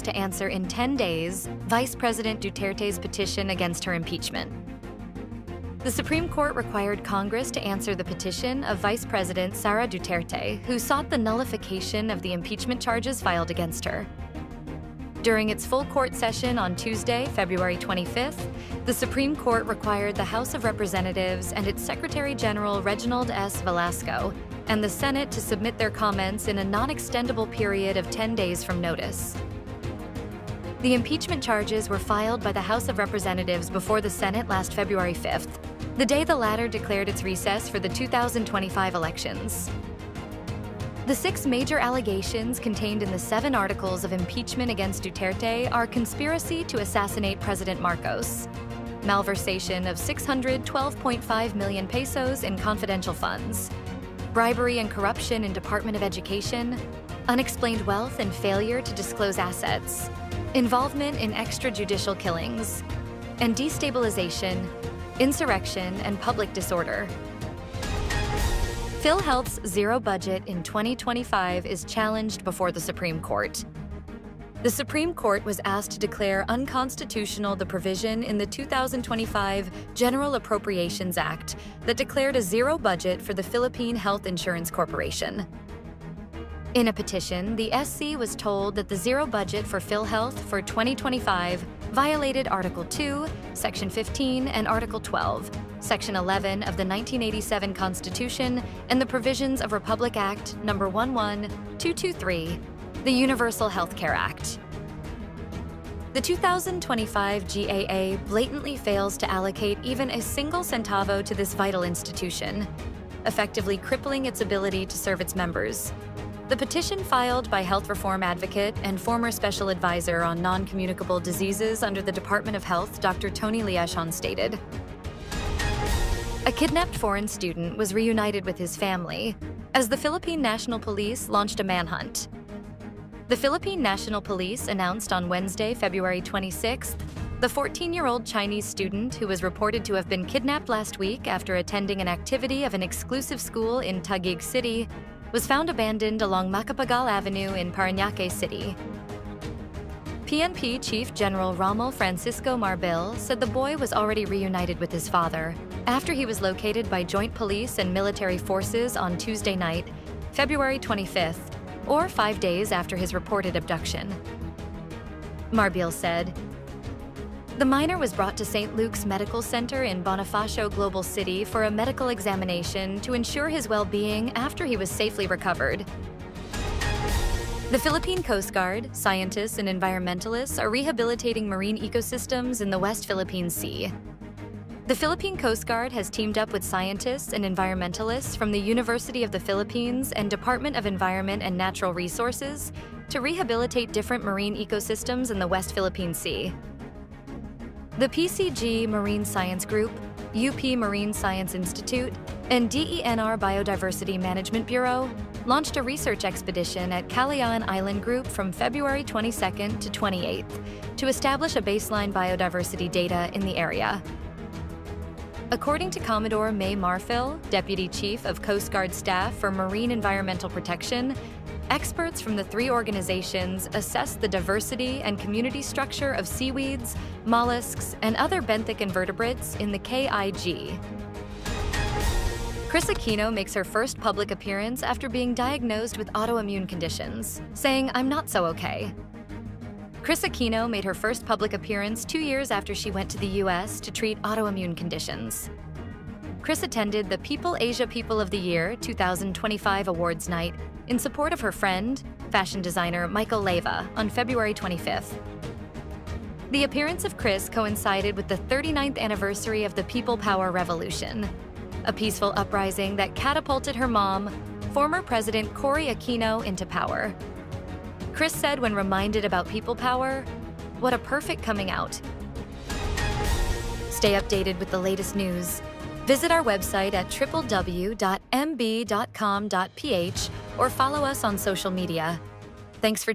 to answer in 10 days Vice President Duterte's petition against her impeachment. The Supreme Court required Congress to answer the petition of Vice President Sara Duterte, who sought the nullification of the impeachment charges filed against her. During its full court session on Tuesday, February 25th, the Supreme Court required the House of Representatives and its Secretary General Reginald S. Velasco and the Senate to submit their comments in a non-extendable period of 10 days from notice. The impeachment charges were filed by the House of Representatives before the Senate last February 5th, the day the latter declared its recess for the 2025 elections. The 6 major allegations contained in the 7 articles of impeachment against Duterte are conspiracy to assassinate President Marcos, malversation of 612.5 million pesos in confidential funds, bribery and corruption in Department of Education, unexplained wealth and failure to disclose assets, involvement in extrajudicial killings, and destabilization, insurrection, and public disorder. PhilHealth's zero budget in 2025 is challenged before the Supreme Court. The Supreme Court was asked to declare unconstitutional the provision in the 2025 General Appropriations Act that declared a zero budget for the Philippine Health Insurance Corporation. In a petition, the SC was told that the zero budget for PhilHealth for 2025 violated Article 2, Section 15, and Article 12, Section 11 of the 1987 Constitution and the provisions of Republic Act No. 11223, the Universal Health Care Act. The 2025 GAA blatantly fails to allocate even a single centavo to this vital institution, effectively crippling its ability to serve its members. The petition filed by health reform advocate and former special advisor on non-communicable diseases under the Department of Health, Dr. Tony Liachon, stated, "A kidnapped foreign student was reunited with his family as the Philippine National Police launched a manhunt. The Philippine National Police announced on Wednesday, February 26th, the 14-year-old Chinese student who was reported to have been kidnapped last week after attending an activity of an exclusive school in Taguig City was found abandoned along Macapagal Avenue in Parañaque City." PNP Chief General Rommel Francisco Marbil said the boy was already reunited with his father after he was located by joint police and military forces on Tuesday night, February 25th, or 5 days after his reported abduction. Marbil said, "The minor was brought to St. Luke's Medical Center in Bonifacio Global City for a medical examination to ensure his well-being after he was safely recovered." The Philippine Coast Guard, scientists, and environmentalists are rehabilitating marine ecosystems in the West Philippine Sea. The Philippine Coast Guard has teamed up with scientists and environmentalists from the University of the Philippines and Department of Environment and Natural Resources to rehabilitate different marine ecosystems in the West Philippine Sea. The PCG Marine Science Group, UP Marine Science Institute, and DENR Biodiversity Management Bureau launched a research expedition at Kalayaan Island Group from February 22nd to 28th to establish a baseline biodiversity data in the area. According to Commodore May Marfil, Deputy Chief of Coast Guard Staff for Marine Environmental Protection, experts from the 3 organizations assessed the diversity and community structure of seaweeds, mollusks, and other benthic invertebrates in the KIG. Kris Aquino makes her first public appearance after being diagnosed with autoimmune conditions, saying, "I'm not so okay." Kris Aquino made her first public appearance 2 years after she went to the U.S. to treat autoimmune conditions. Kris attended the People Asia People of the Year 2025 Awards Night in support of her friend, fashion designer Michael Leva, on February 25th. The appearance of Kris coincided with the 39th anniversary of the People Power Revolution, a peaceful uprising that catapulted her mom, former President Kris Aquino, into power. Kris said when reminded about people power, "What a perfect coming out." Stay updated with the latest news. Visit our website at www.mb.com.ph or follow us on social media. Thanks for